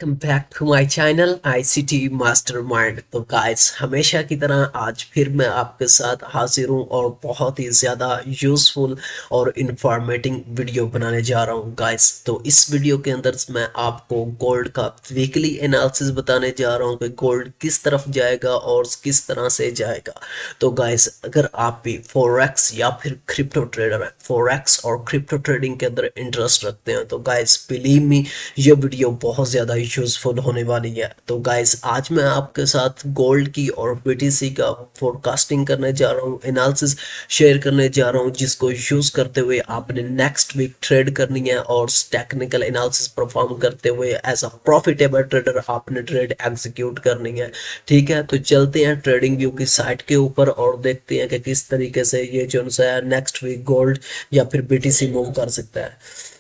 Welcome back to my channel ICT mastermind. तो guys, हमेशा की तरह आज फिर मैं आपके साथ हाजिर हूँ और बहुत ही ज़्यादा यूज़फुल और इंफॉर्मेटिव वीडियो बनाने जा रहा हूँ गाइस। तो इस वीडियो के अंदर मैं आपको गोल्ड का वीकली एनालिसिस बताने जा रहा हूँ कि गोल्ड किस तरफ जाएगा और किस तरह से जाएगा। तो गाइस, अगर आप भी फॉरेक्स या फिर क्रिप्टो ट्रेडर है, फॉरेक्स और क्रिप्टो ट्रेडिंग के अंदर इंटरेस्ट रखते हैं, तो गाइस बिलीव मी, ये वीडियो बहुत ज़्यादा यूजफुल होने वाली है। तो गाइस, आज मैं आपके साथ गोल्ड की और बीटीसी का फोरकास्टिंग करने जा रहा हूँ, एनालिसिस शेयर करने जा रहा हूँ, जिसको यूज़ करते हुए आपने नेक्स्ट वीक ट्रेड करनी है और टेक्निकल एनालिसिस परफॉर्म करते हुए एज अ प्रॉफिटेबल ट्रेडर आपने ट्रेड एग्जीक्यूट करनी है। ठीक है, तो चलते हैं ट्रेडिंग व्यू की साइट के ऊपर और देखते हैं कि किस तरीके से ये जो है नेक्स्ट वीक गोल्ड या फिर बीटीसी मूव कर सकता है।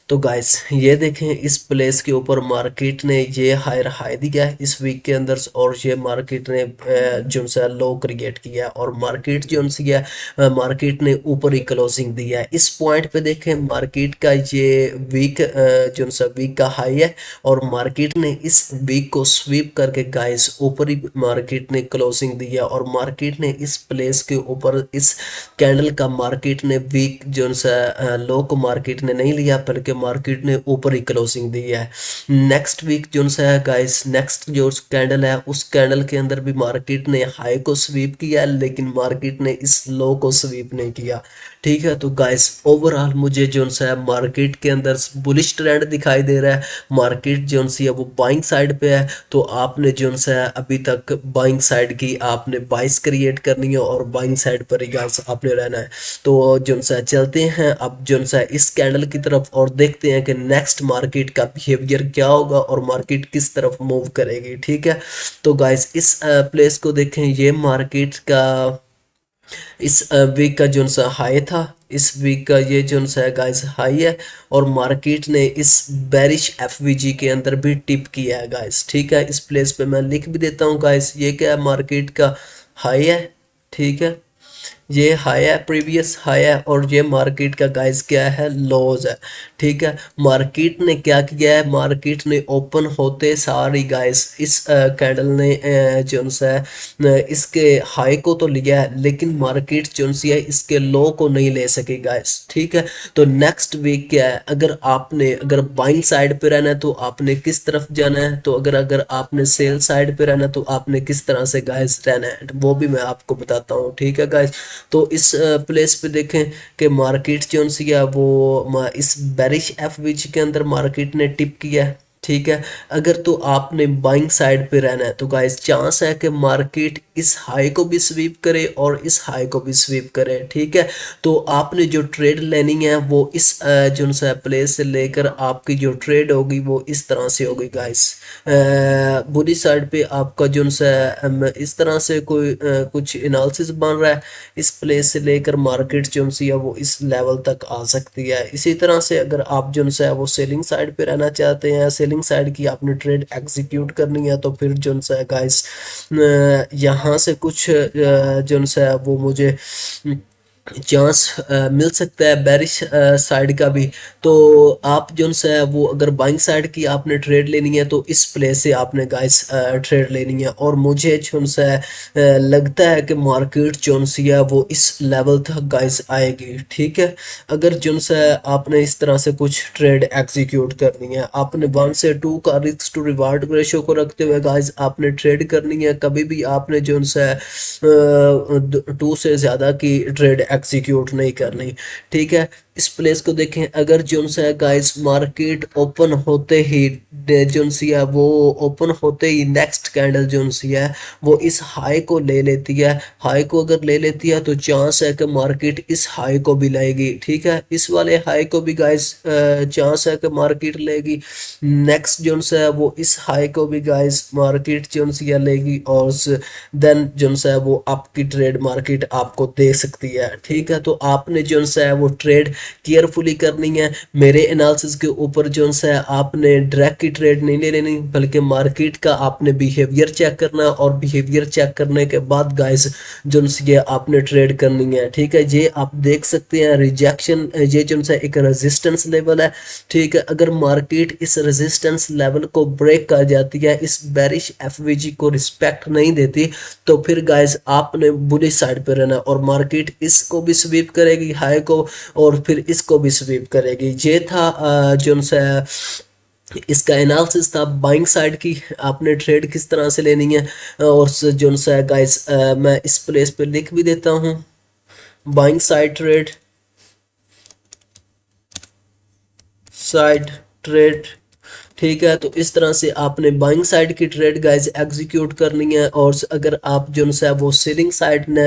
तो गाइस, ये देखें, इस प्लेस के ऊपर मार्केट ने ये हायर हाई दिया है इस वीक के अंदर, और ये मार्केट ने जो सा लो क्रिएट किया है और मार्केट जो सी है मार्केट ने ऊपर ही क्लोजिंग दिया है। इस पॉइंट पे देखें, मार्केट का ये वीक जो सा वीक का हाई है और मार्केट ने इस वीक को स्वीप करके गाइस ऊपर ही मार्केट ने क्लोजिंग दिया और मार्केट ने इस प्लेस के ऊपर इस कैंडल का मार्केट ने वीक जो सा लो को मार्केट ने नहीं लिया, बल्कि मार्केट ने ऊपर ही क्लोजिंग दी है। नेक्स्ट वीक जो सा है गाइस, नेक्स्ट जो कैंडल है उस कैंडल के अंदर भी मार्केट ने हाई को स्वीप किया, लेकिन मार्केट ने इस लो को स्वीप नहीं किया। ठीक है, तो गाइस ओवरऑल मुझे जो सा है मार्केट के अंदर बुलिश ट्रेंड दिखाई दे रहा है। मार्केट जो सी है वो बाइंग साइड पे है, तो आपने जो सा है अभी तक बाइंग साइड की आपने बाइस क्रिएट करनी है और बाइंग साइड पर ही गाइस आपने रहना है। तो जो सा चलते हैं अब जो सा इस कैंडल की तरफ और देखते हैं कि नेक्स्ट मार्केट का बिहेवियर क्या होगा और मार्केट किस तरफ मूव करेगी। ठीक है, तो गाइस इस प्लेस को देखें, ये मार्केट का इस वीक का जो सा हाई था, इस वीक का ये जो सा गाइस हाई है और मार्केट ने इस बेरिश एफवीजी के अंदर भी टिप किया है गाइस। ठीक है, इस प्लेस पे मैं लिख भी देता हूँ गाइस, ये क्या है, मार्केट का हाई है। ठीक है, ये हाई है, प्रीवियस हाई है, और ये मार्केट का गाइस क्या है, लॉस है। ठीक है, मार्केट ने क्या किया है, मार्केट ने ओपन होते सारी गाइस इस कैंडल ने जो सा इसके हाई को तो लिया है, लेकिन मार्केट जो सी है इसके लो को नहीं ले सके गाइस। ठीक है, तो नेक्स्ट वीक क्या है, अगर बाइंग साइड पे रहना है तो आपने किस तरफ जाना है, तो अगर अगर आपने सेल साइड पे रहना है तो आपने किस तरह से गाइस रहना है, वो भी मैं आपको बताता हूँ। ठीक है गाइस, तो इस प्लेस पे देखें कि मार्केट जो सी है वो इस बेरिश एफवीजी के अंदर मार्केट ने टिप किया है। ठीक है, अगर तो आपने बाइंग साइड पे रहना है तो गाइस चांस है कि मार्केट इस हाई को भी स्वीप करे और इस हाई को भी स्वीप करे। ठीक है, तो आपने जो ट्रेड लेनी है वो इस जो सा प्लेस से लेकर आपकी जो ट्रेड होगी वो इस तरह से होगी गाइस। बुरी साइड पे आपका जो सा इस तरह से कोई कुछ एनालिसिस बन रहा है, इस प्लेस से लेकर मार्केट जो सी है वो इस लेवल तक आ सकती है। इसी तरह से अगर आप जो है वो सेलिंग साइड पे रहना चाहते हैं, सेलिंग साइड की आपने ट्रेड एग्जीक्यूट करनी है, तो फिर जो है गाइस यहाँ से कुछ जो है वो मुझे चांस मिल सकता है बेरिश साइड का भी। तो आप जो है वो अगर बाइंग साइड की आपने ट्रेड लेनी है तो इस प्लेस से आपने गाइस ट्रेड लेनी है, और मुझे जो है लगता है कि मार्केट जो सी है वो इस लेवल तक गाइस आएगी। ठीक है, अगर जो है आपने इस तरह से कुछ ट्रेड एग्जीक्यूट करनी है, आपने 1 से 2 का रिस्क टू रिवार्ड रेशो को रखते हुए गाइस आपने ट्रेड करनी है। कभी भी आपने जो है 2 से ज़्यादा की ट्रेड एग्जीक्यूट नहीं करनी। ठीक है, इस प्लेस को देखें, अगर जो सा गाइस मार्केट ओपन होते ही जो सी है वो ओपन होते ही नेक्स्ट कैंडल जो सी है वो इस हाई को ले लेती है, हाई को अगर ले लेती है तो चांस है कि मार्केट इस हाई को भी लेगी। ठीक है, इस वाले हाई को भी गाइस चांस है कि मार्केट लेगी। नेक्स्ट जो है वो इस हाई को भी गाइस मार्केट जो सी है लेगी, और देन जो है वो आपकी ट्रेड मार्केट आपको दे सकती है। ठीक है, तो आपने जो है वो ट्रेड केयरफुली करनी है। मेरे एनालिसिस के ऊपर जो है आपने डायरेक्ट की ट्रेड नहीं ले लेनी, बल्कि मार्केट का आपने बिहेवियर चेक करना है, और बिहेवियर चेक करने के बाद गाइस जो ये आपने ट्रेड करनी है। ठीक है, ये आप देख सकते हैं रिजेक्शन, ये जो है एक रेजिस्टेंस लेवल है। ठीक है, अगर मार्केट इस रेजिस्टेंस लेवल को ब्रेक कर जाती है, इस बेरिश एफवीजी को रिस्पेक्ट नहीं देती, तो फिर गाइस आपने बुलिश साइड पे रहना, और मार्केट इसको भी स्वीप करेगी हाई को, और फिर इसको भी स्वीप करेगी। ये था जो सा इसका एनालिसिस था बाइंग साइड की, आपने ट्रेड किस तरह से लेनी है। और जो सा गाइस मैं इस प्लेस पे लिख भी देता हूँ, buying side trade, side trade. ठीक है, तो इस तरह से आपने बाइंग साइड की ट्रेड गाइस एग्जीक्यूट करनी है। और अगर आप जो है वो सेलिंग साइड ने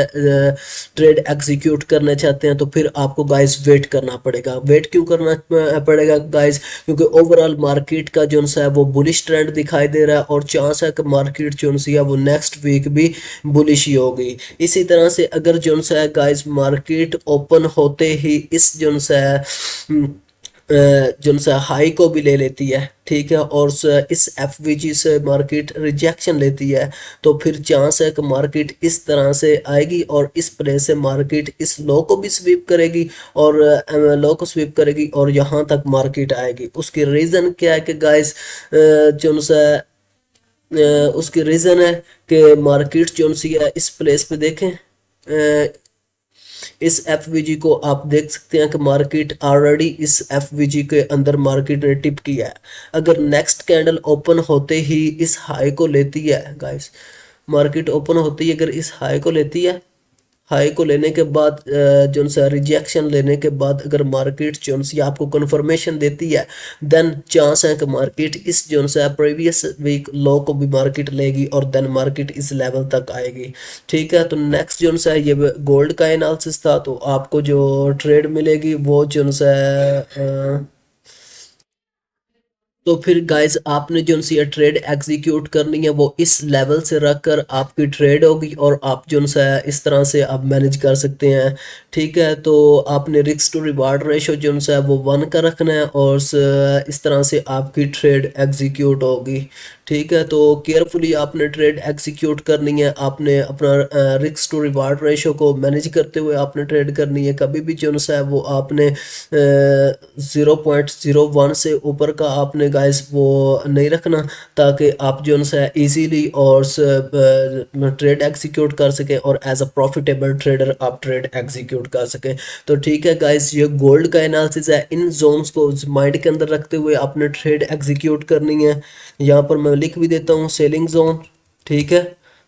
ट्रेड एग्जीक्यूट करना चाहते हैं, तो फिर आपको गाइस वेट करना पड़ेगा। वेट क्यों करना पड़ेगा गाइस? क्योंकि ओवरऑल मार्केट का जो है वो बुलिश ट्रेंड दिखाई दे रहा है, और चांस है कि मार्केट जो है वो नेक्स्ट वीक भी बुलिश ही होगी। इसी तरह से अगर जो है गाइस मार्केट ओपन होते ही इस जो है जो सा हाई को भी ले लेती है, ठीक है, और इस एफवीजी से मार्केट रिजेक्शन लेती है, तो फिर चांस है कि मार्केट इस तरह से आएगी, और इस प्लेस से मार्केट इस लो को भी स्वीप करेगी, और लो को स्वीप करेगी, और यहाँ तक मार्केट आएगी। उसकी रीज़न क्या है कि गाइस जो सा उसकी रीज़न है कि मार्केट जो सी है इस प्लेस पे देखें, इस एफवीजी को आप देख सकते हैं कि मार्केट ऑलरेडी इस एफवीजी के अंदर मार्केट ने टिप किया है। अगर नेक्स्ट कैंडल ओपन होते ही इस हाई को लेती है गाइस, मार्केट ओपन होती है अगर इस हाई को लेती है, हाई को लेने के बाद जो सा रिजेक्शन लेने के बाद अगर मार्केट जो सी आपको कंफर्मेशन देती है, देन चांस है कि मार्केट इस जो सा प्रीवियस वीक लो को भी मार्केट लेगी, और देन मार्केट इस लेवल तक आएगी। ठीक है, तो नेक्स्ट जो सा ये गोल्ड का एनालिसिस था, तो आपको जो ट्रेड मिलेगी वो जो सा तो फिर गाइस आपने जो सी ट्रेड एग्जीक्यूट करनी है वो इस लेवल से रखकर आपकी ट्रेड होगी, और आप जो सा इस तरह से आप मैनेज कर सकते हैं। ठीक है, तो आपने रिस्क टू रिवार्ड रेशो जो सा वो 1 का रखना है, और इस तरह से आपकी ट्रेड एग्जीक्यूट होगी। ठीक है, तो केयरफुली आपने ट्रेड एग्जीक्यूट करनी है, आपने अपना रिस्क टू रिवार्ड रेशो को मैनेज करते हुए आपने ट्रेड करनी है। कभी भी जो है वो आपने 0.01 से ऊपर का आपने गाइस वो नहीं रखना, ताकि आप जो है इजीली और ट्रेड एग्जीक्यूट कर सके, और एज अ प्रॉफिटेबल ट्रेडर आप ट्रेड एग्जीक्यूट कर सके। तो ठीक है गाइस, ये गोल्ड का एनालिसिस है, इन जोन्स को माइंड के अंदर रखते हुए आपने ट्रेड एग्जीक्यूट करनी है। यहाँ पर मैं लिख भी देता हूँ सेलिंग जोन। ठीक है,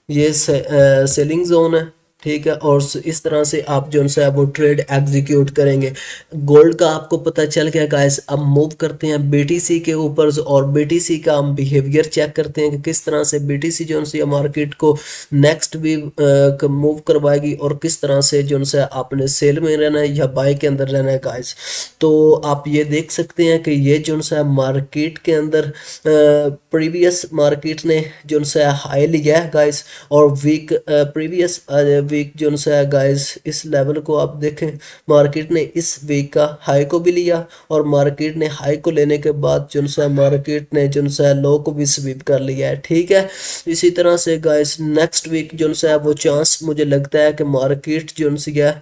ये सेलिंग जोन है। ठीक है, और इस तरह से आप जो है वो ट्रेड एग्जीक्यूट करेंगे। गोल्ड का आपको पता चल गया गाइस। अब मूव करते हैं बीटीसी के ऊपर, और बीटीसी का हम बिहेवियर चेक करते हैं कि किस तरह से बीटीसी जो है मार्केट को नेक्स्ट भी मूव करवाएगी, और किस तरह से जो है आपने सेल में रहना है या बाय के अंदर रहना है गाइस। तो आप ये देख सकते हैं कि ये जो है मार्केट के अंदर प्रीवियस मार्केट ने जो है हाई लिया है गाइस, और वीक प्रीवियस वीक जो है गाइस इस लेवल को आप देखें, मार्केट ने इस वीक का हाई को भी लिया, और मार्केट ने हाई को लेने के बाद जो है मार्केट ने जो है लो को भी स्वीप कर लिया है। ठीक है, इसी तरह से गाइस नेक्स्ट वीक जो है वो चांस मुझे लगता है कि मार्केट जो है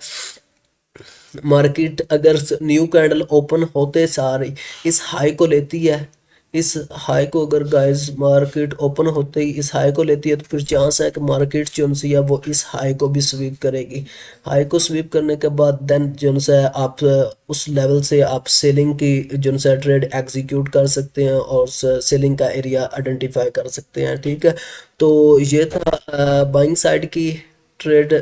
मार्केट अगर न्यू कैंडल ओपन होते सारे इस हाई को लेती है, इस हाई को अगर गाइस मार्केट ओपन होते ही इस हाई को लेती है, तो फिर चांस है कि मार्केट जो है वो इस हाई को भी स्वीप करेगी। हाई को स्वीप करने के बाद देन जो है आप उस लेवल से आप सेलिंग की जो है ट्रेड एग्जीक्यूट कर सकते हैं, और सेलिंग का एरिया आइडेंटिफाई कर सकते हैं। ठीक है, तो ये था बाइंग साइड की ट्रेड।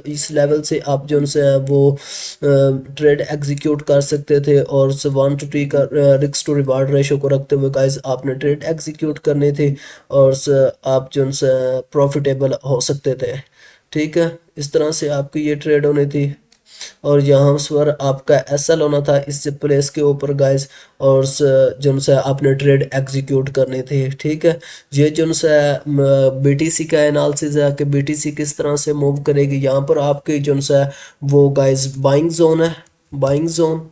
इस लेवल से आप जो है वो ट्रेड एग्जीक्यूट कर सकते थे, और 1 to 3 का रिस्क टू रिवार्ड रेशो को रखते हुए गाइस आपने ट्रेड एग्जीक्यूट करने थे, और आप जो है प्रॉफिटेबल हो सकते थे। ठीक है, इस तरह से आपकी ये ट्रेड होनी थी, और यहाँ पर आपका एसएल होना था इस प्लेस के ऊपर गाइस, और जो है आपने ट्रेड एग्जीक्यूट करनी थी। ठीक है, ये जो है बीटीसी का एनालिसिस है कि बीटीसी किस तरह से मूव करेगी। यहाँ पर आपकी जो है वो गाइस बाइंग जोन है, बाइंग जोन।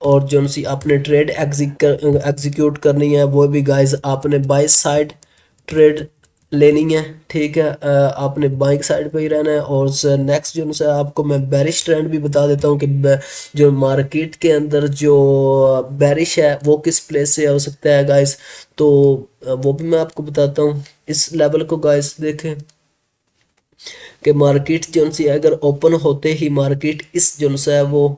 और जो सी आपने ट्रेड एग्जीक्यूट करनी है वो भी गाइस आपने बाई साइड ट्रेड लेनी है। ठीक है, आपने बाइक साइड पे ही रहना है। और नेक्स्ट जो है आपको मैं बेरिश ट्रेंड भी बता देता हूँ कि जो मार्केट के अंदर जो बेरिश है वो किस प्लेस से हो सकता है गाइस। तो वो भी मैं आपको बताता हूँ। इस लेवल को गाइस देखें कि मार्केट जो सी अगर ओपन होते ही मार्केट इस जो है वो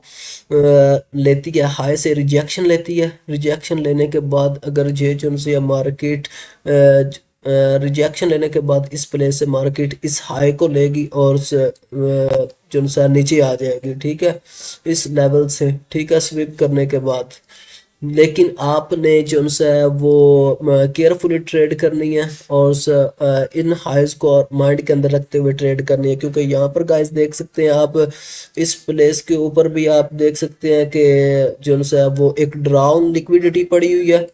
लेती है हाई से रिजेक्शन लेती है। रिजेक्शन लेने के बाद अगर ये जो सी मार्केट रिजेक्शन लेने के बाद इस प्लेस से मार्केट इस हाई को लेगी और जो सा नीचे आ जाएगी। ठीक है, इस लेवल से। ठीक है, स्विप करने के बाद लेकिन आपने जो है वो केयरफुली ट्रेड करनी है और इन हाइज को माइंड के अंदर रखते हुए ट्रेड करनी है। क्योंकि यहाँ पर गाइस देख सकते हैं आप, इस प्लेस के ऊपर भी आप देख सकते हैं कि जो है वो एक ड्राउन लिक्विडिटी पड़ी हुई है।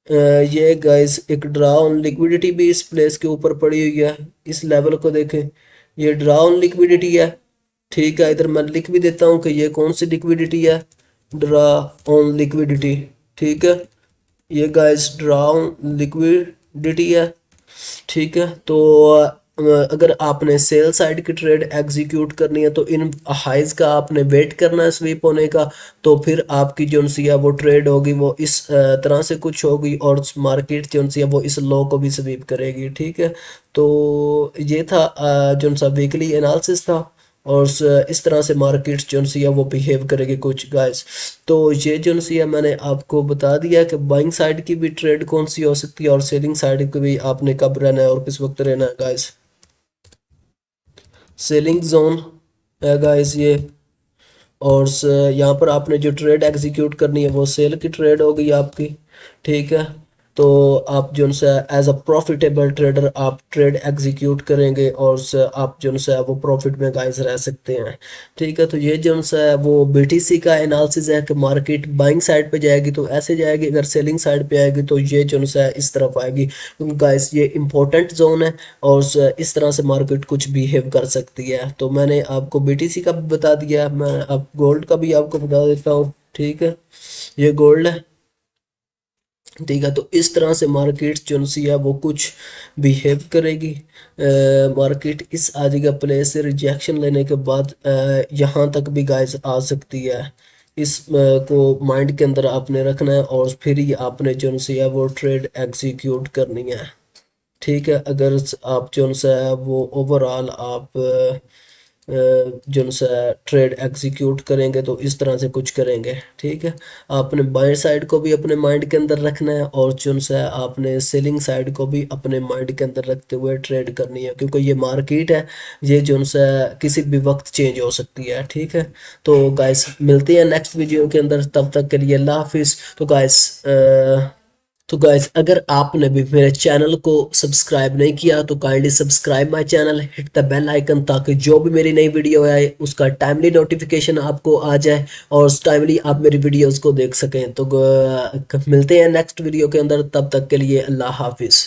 ये गाइस एक ड्राउन लिक्विडिटी भी इस प्लेस के ऊपर पड़ी हुई है। इस लेवल को देखें, ये ड्राउन लिक्विडिटी है। ठीक है, इधर मैं लिख भी देता हूँ कि ये कौन सी लिक्विडिटी है, ड्रा ऑन लिक्विडिटी। ठीक है, ये गाइस ड्राउन लिक्विडिटी है। ठीक है, तो अगर आपने सेल साइड की ट्रेड एग्जीक्यूट करनी है तो इन हाइज का आपने वेट करना है स्वीप होने का। तो फिर आपकी जो सी है वो ट्रेड होगी वो इस तरह से कुछ होगी और मार्केट जो सी है वो इस लो को भी स्वीप करेगी। ठीक है, तो ये था जो सा वीकली एनालिसिस था और इस तरह से मार्केट जो सी है वो बिहेव करेगी कुछ गाइस। तो ये जो सी है मैंने आपको बता दिया कि बाइंग साइड की भी ट्रेड कौन सी हो सकती है और सेलिंग साइड की भी आपने कब रहना है और किस वक्त रहना है गाइस। सेलिंग जोन है गाइस ये। और यहाँ पर आपने जो ट्रेड एग्जीक्यूट करनी है वो सेल की ट्रेड होगी आपकी। ठीक है, तो आप जो है एज अ प्रॉफिटेबल ट्रेडर आप ट्रेड एग्जीक्यूट करेंगे और आप जो है वो प्रॉफिट में गाइस रह सकते हैं। ठीक है, तो ये जो है वो बीटीसी का एनालिसिस है कि मार्केट बाइंग साइड पे जाएगी तो ऐसे जाएगी, अगर सेलिंग साइड पे आएगी तो ये जो है इस तरफ आएगी। क्योंकि गाइस ये इंपॉर्टेंट जोन है और इस तरह से मार्केट कुछ बिहेव कर सकती है। तो मैंने आपको बीटीसी का भी बता दिया, मैं अब गोल्ड का भी आपको बता देता हूँ। ठीक है, ये गोल्ड है। ठीक है, तो इस तरह से मार्केट जो सी है वो कुछ बिहेव करेगी। मार्केट इस आजिगा प्लेस से रिजेक्शन लेने के बाद यहाँ तक भी गाइस आ सकती है। इस को माइंड के अंदर आपने रखना है और फिर ही आपने जो सी है वो ट्रेड एग्जीक्यूट करनी है। ठीक है, अगर आप जो है वो ओवरऑल आप जो सा ट्रेड एग्जीक्यूट करेंगे तो इस तरह से कुछ करेंगे। ठीक है, आपने बाय साइड को भी अपने माइंड के अंदर रखना है और जो सा आपने सेलिंग साइड को भी अपने माइंड के अंदर रखते हुए ट्रेड करनी है। क्योंकि ये मार्केट है, ये जो सा किसी भी वक्त चेंज हो सकती है। ठीक है, तो गाइस मिलते हैं नेक्स्ट वीडियो के अंदर, तब तक के लिए अल्लाह हाफिज़। तो गाइस अगर आपने भी मेरे चैनल को सब्सक्राइब नहीं किया तो kindly subscribe my channel, hit the bell icon, ताकि जो भी मेरी नई वीडियो आए उसका टाइमली नोटिफिकेशन आपको आ जाए और टाइमली आप मेरी वीडियोस को देख सकें। तो मिलते हैं नेक्स्ट वीडियो के अंदर, तब तक के लिए अल्लाह हाफिज़।